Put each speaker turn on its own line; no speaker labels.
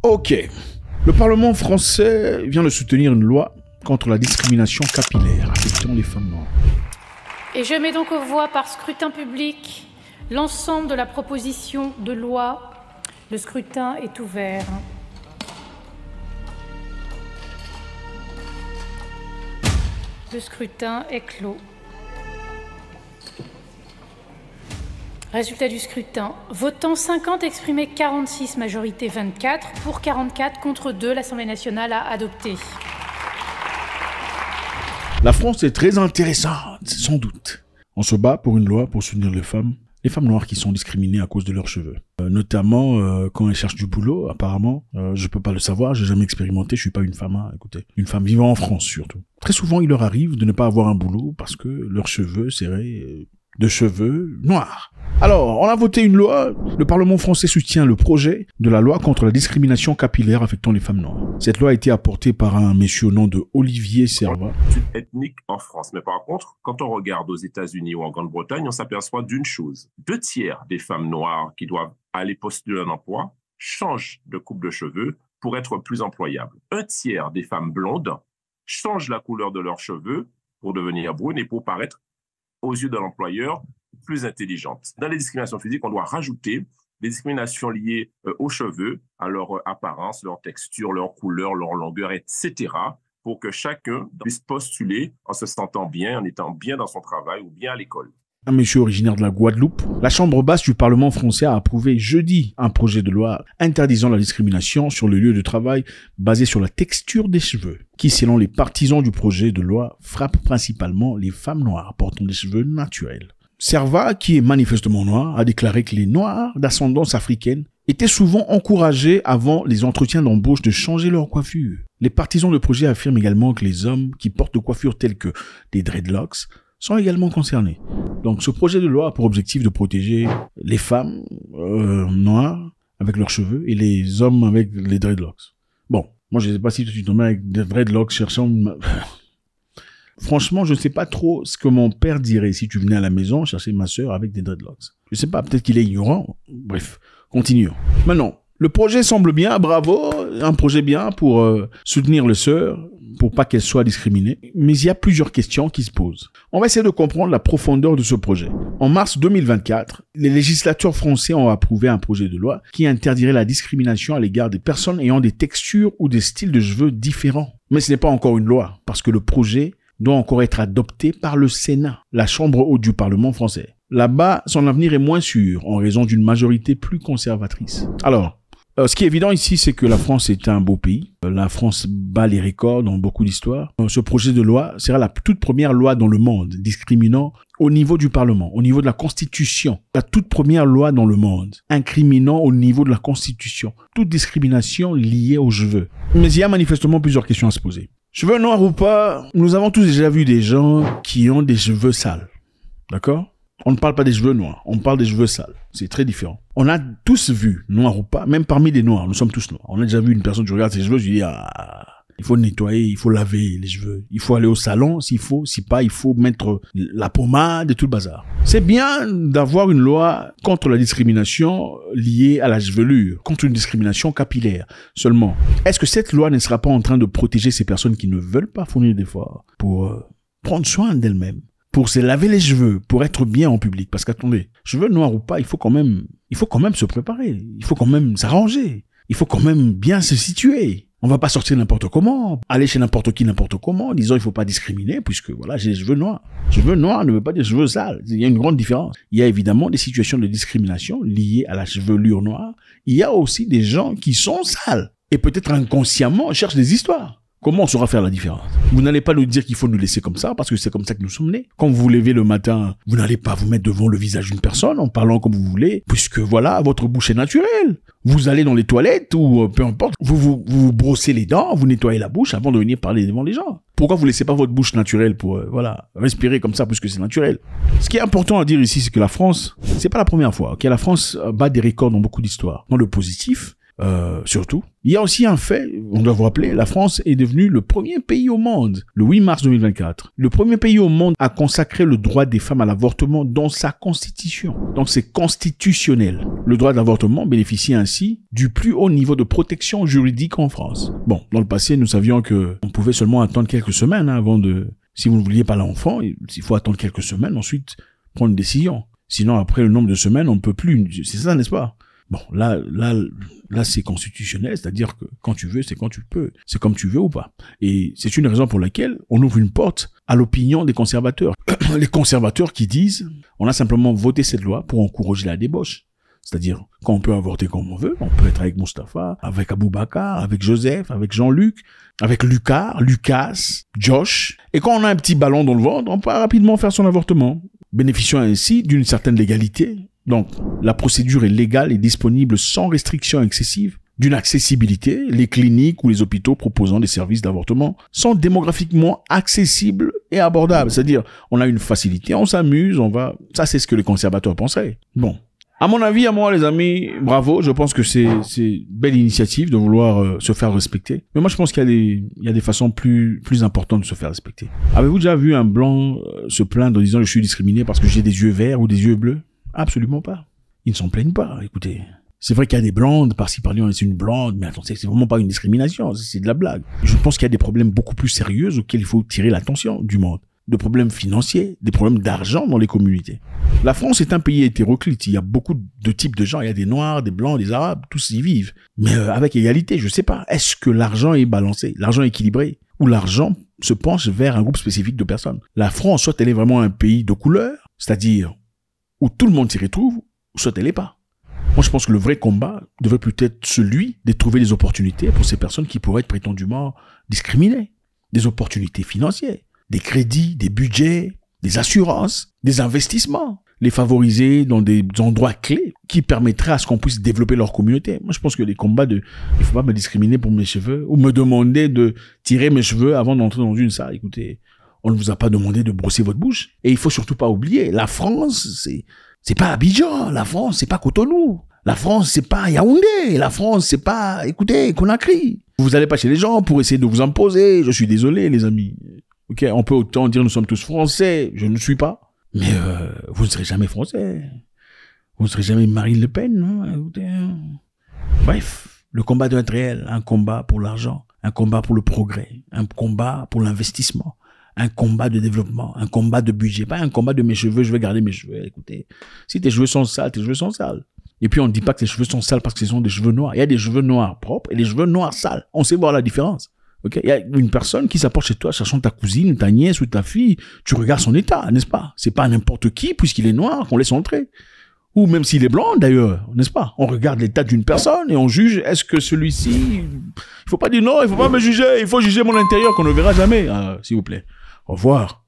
Ok. Le Parlement français vient de soutenir une loi contre la discrimination capillaire affectant les femmes noires.
Et je mets donc aux voix par scrutin public l'ensemble de la proposition de loi. Le scrutin est ouvert. Le scrutin est clos. Résultat du scrutin. Votant 50, exprimé 46, majorité 24. Pour 44, contre 2, l'Assemblée nationale a adopté.
La France est très intéressante, sans doute. On se bat pour une loi pour soutenir les femmes noires qui sont discriminées à cause de leurs cheveux. Notamment quand elles cherchent du boulot, apparemment. Je peux pas le savoir, j'ai jamais expérimenté, je suis pas une femme, hein, écoutez. Une femme vivant en France, surtout. Très souvent, il leur arrive de ne pas avoir un boulot parce que leurs cheveux seraient de cheveux noirs. Alors, on a voté une loi. Le Parlement français soutient le projet de la loi contre la discrimination capillaire affectant les femmes noires. Cette loi a été apportée par un monsieur au nom de Olivier Servat.
Ethnique en France. Mais par contre, quand on regarde aux États-Unis ou en Grande-Bretagne, on s'aperçoit d'une chose. 2/3 des femmes noires qui doivent aller postuler un emploi changent de coupe de cheveux pour être plus employables. 1/3 des femmes blondes changent la couleur de leurs cheveux pour devenir brunes et pour paraître aux yeux de l'employeur plus intelligente. Dans les discriminations physiques, on doit rajouter des discriminations liées aux cheveux, à leur apparence, leur texture, leur couleur, leur longueur, etc., pour que chacun puisse postuler en se sentant bien, en étant bien dans son travail ou bien à l'école.
Un monsieur originaire de la Guadeloupe, la Chambre basse du Parlement français a approuvé jeudi un projet de loi interdisant la discrimination sur le lieu de travail basé sur la texture des cheveux, qui, selon les partisans du projet de loi, frappe principalement les femmes noires portant des cheveux naturels. Servat, qui est manifestement noir, a déclaré que les noirs d'ascendance africaine étaient souvent encouragés avant les entretiens d'embauche de changer leur coiffure. Les partisans du projet affirment également que les hommes qui portent des coiffures telles que des dreadlocks sont également concernés. Donc ce projet de loi a pour objectif de protéger les femmes noires avec leurs cheveux et les hommes avec les dreadlocks. Bon, moi je ne sais pas si tu suis tombé avec des dreadlocks cherchant... Franchement, je ne sais pas trop ce que mon père dirait si tu venais à la maison chercher ma sœur avec des dreadlocks. Je sais pas, peut-être qu'il est ignorant. Bref, continuons. Maintenant, le projet semble bien, bravo, un projet bien pour soutenir les sœurs, pour pas qu'elles soient discriminées. Mais il y a plusieurs questions qui se posent. On va essayer de comprendre la profondeur de ce projet. En mars 2024, les législateurs français ont approuvé un projet de loi qui interdirait la discrimination à l'égard des personnes ayant des textures ou des styles de cheveux différents. Mais ce n'est pas encore une loi, parce que le projet doit encore être adopté par le Sénat, la chambre haute du Parlement français. Là-bas, son avenir est moins sûr en raison d'une majorité plus conservatrice. Alors, ce qui est évident ici, c'est que la France est un beau pays. La France bat les records dans beaucoup d'histoires. Ce projet de loi sera la toute première loi dans le monde discriminant au niveau du Parlement, au niveau de la Constitution. La toute première loi dans le monde incriminant au niveau de la Constitution toute discrimination liée aux cheveux. Mais il y a manifestement plusieurs questions à se poser. Cheveux noirs ou pas, nous avons tous déjà vu des gens qui ont des cheveux sales. D'accord ? On ne parle pas des cheveux noirs, on parle des cheveux sales. C'est très différent. On a tous vu, noirs ou pas, même parmi les noirs, nous sommes tous noirs. On a déjà vu une personne, tu regardes ses cheveux, tu dis, il faut nettoyer, il faut laver les cheveux. Il faut aller au salon s'il faut, si pas, il faut mettre la pommade et tout le bazar. C'est bien d'avoir une loi contre la discrimination liée à la chevelure, contre une discrimination capillaire. Seulement, est-ce que cette loi ne sera pas en train de protéger ces personnes qui ne veulent pas fournir d'efforts pour prendre soin d'elles-mêmes, pour se laver les cheveux, pour être bien en public? Parce qu'attendez, cheveux noirs ou pas, il faut quand même se préparer, il faut quand même s'arranger, il faut quand même bien se situer. On va pas sortir n'importe comment, aller chez n'importe qui n'importe comment, en disant il faut pas discriminer puisque voilà, j'ai les cheveux noirs. Cheveux noirs ne veut pas dire cheveux sales. Il y a une grande différence. Il y a évidemment des situations de discrimination liées à la chevelure noire. Il y a aussi des gens qui sont sales et peut-être inconsciemment cherchent des histoires. Comment on saura faire la différence? Vous n'allez pas nous dire qu'il faut nous laisser comme ça parce que c'est comme ça que nous sommes nés. Quand vous vous levez le matin, vous n'allez pas vous mettre devant le visage d'une personne en parlant comme vous voulez, puisque voilà, votre bouche est naturelle. Vous allez dans les toilettes ou peu importe, vous brossez les dents, vous nettoyez la bouche avant de venir parler devant les gens. Pourquoi vous laissez pas votre bouche naturelle pour respirer comme ça puisque c'est naturel? Ce qui est important à dire ici, c'est que la France, c'est pas la première fois, ok? La France bat des records dans beaucoup d'histoires. Dans le positif, surtout. Il y a aussi un fait, on doit vous rappeler, la France est devenue le premier pays au monde, le 8 mars 2024. Le premier pays au monde à consacrer le droit des femmes à l'avortement dans sa constitution. Donc c'est constitutionnel. Le droit d'avortement bénéficie ainsi du plus haut niveau de protection juridique en France. Bon, dans le passé, nous savions que on pouvait seulement attendre quelques semaines avant de... Si vous ne vouliez pas l'enfant, il faut attendre quelques semaines, ensuite prendre une décision. Sinon, après le nombre de semaines, on ne peut plus... C'est ça, n'est-ce pas? Bon, là, c'est constitutionnel, c'est-à-dire que quand tu veux, c'est quand tu peux. C'est comme tu veux ou pas. Et c'est une raison pour laquelle on ouvre une porte à l'opinion des conservateurs. Les conservateurs qui disent, on a simplement voté cette loi pour encourager la débauche. C'est-à-dire, quand on peut avorter comme on veut, on peut être avec Mustapha, avec Aboubacar, avec Joseph, avec Jean-Luc, avec Lucas, Josh. Et quand on a un petit ballon dans le ventre, on peut rapidement faire son avortement, bénéficiant ainsi d'une certaine légalité. Donc, la procédure est légale et disponible sans restriction excessive, d'une accessibilité. Les cliniques ou les hôpitaux proposant des services d'avortement sont démographiquement accessibles et abordables. C'est-à-dire, on a une facilité, on s'amuse, on va... Ça, c'est ce que les conservateurs penseraient. Bon. À mon avis, à moi, les amis, bravo. Je pense que c'est une belle initiative de vouloir se faire respecter. Mais moi, je pense qu'il y a des façons plus importantes de se faire respecter. Avez-vous déjà vu un blanc se plaindre en disant « je suis discriminé parce que j'ai des yeux verts ou des yeux bleus » ? Absolument pas. Ils ne s'en plaignent pas, écoutez. C'est vrai qu'il y a des blondes, par-ci par-là, c'est une blonde, mais attendez, c'est vraiment pas une discrimination, c'est de la blague. Je pense qu'il y a des problèmes beaucoup plus sérieux auxquels il faut tirer l'attention du monde. Des problèmes financiers, des problèmes d'argent dans les communautés. La France est un pays hétéroclite, il y a beaucoup de types de gens, il y a des noirs, des blancs, des arabes, tous y vivent. Mais avec égalité, je sais pas, est-ce que l'argent est balancé, l'argent est équilibré, ou l'argent se penche vers un groupe spécifique de personnes? La France, soit elle est vraiment un pays de couleur, c'est-à-dire où tout le monde s'y retrouve, soit elle n'est pas. Moi, je pense que le vrai combat devrait plutôt être celui de trouver des opportunités pour ces personnes qui pourraient être prétendument discriminées. Des opportunités financières, des crédits, des budgets, des assurances, des investissements. Les favoriser dans des endroits clés qui permettraient à ce qu'on puisse développer leur communauté. Moi, je pense que les combats il faut pas me discriminer pour mes cheveux ou me demander de tirer mes cheveux avant d'entrer dans une salle. Écoutez, on ne vous a pas demandé de brosser votre bouche. Et il faut surtout pas oublier, la France, c'est pas Abidjan. La France, c'est pas Cotonou. La France, c'est pas Yaoundé. La France, c'est pas, écoutez, Conakry. Vous allez pas chez les gens pour essayer de vous imposer. Je suis désolé, les amis. Ok, on peut autant dire nous sommes tous français. Je ne suis pas. Mais vous ne serez jamais français. Vous ne serez jamais Marine Le Pen. Hein, écoutez. Bref, le combat doit être réel. Un combat pour l'argent. Un combat pour le progrès. Un combat pour l'investissement. Un combat de développement, un combat de budget, pas un combat de mes cheveux, je vais garder mes cheveux. Écoutez, si tes cheveux sont sales, tes cheveux sont sales. Et puis on ne dit pas que tes cheveux sont sales parce que ce sont des cheveux noirs. Il y a des cheveux noirs propres et des cheveux noirs sales. On sait voir la différence. Okay? Il y a une personne qui s'approche chez toi cherchant ta cousine, ta nièce ou ta fille. Tu regardes son état, n'est-ce pas? C'est pas n'importe qui, puisqu'il est noir, qu'on laisse entrer. Ou même s'il est blanc, d'ailleurs, n'est-ce pas? On regarde l'état d'une personne et on juge, est-ce que celui-ci... Il faut pas dire non, il faut pas me juger, il faut juger mon intérieur qu'on ne verra jamais. S'il vous plaît. Au revoir.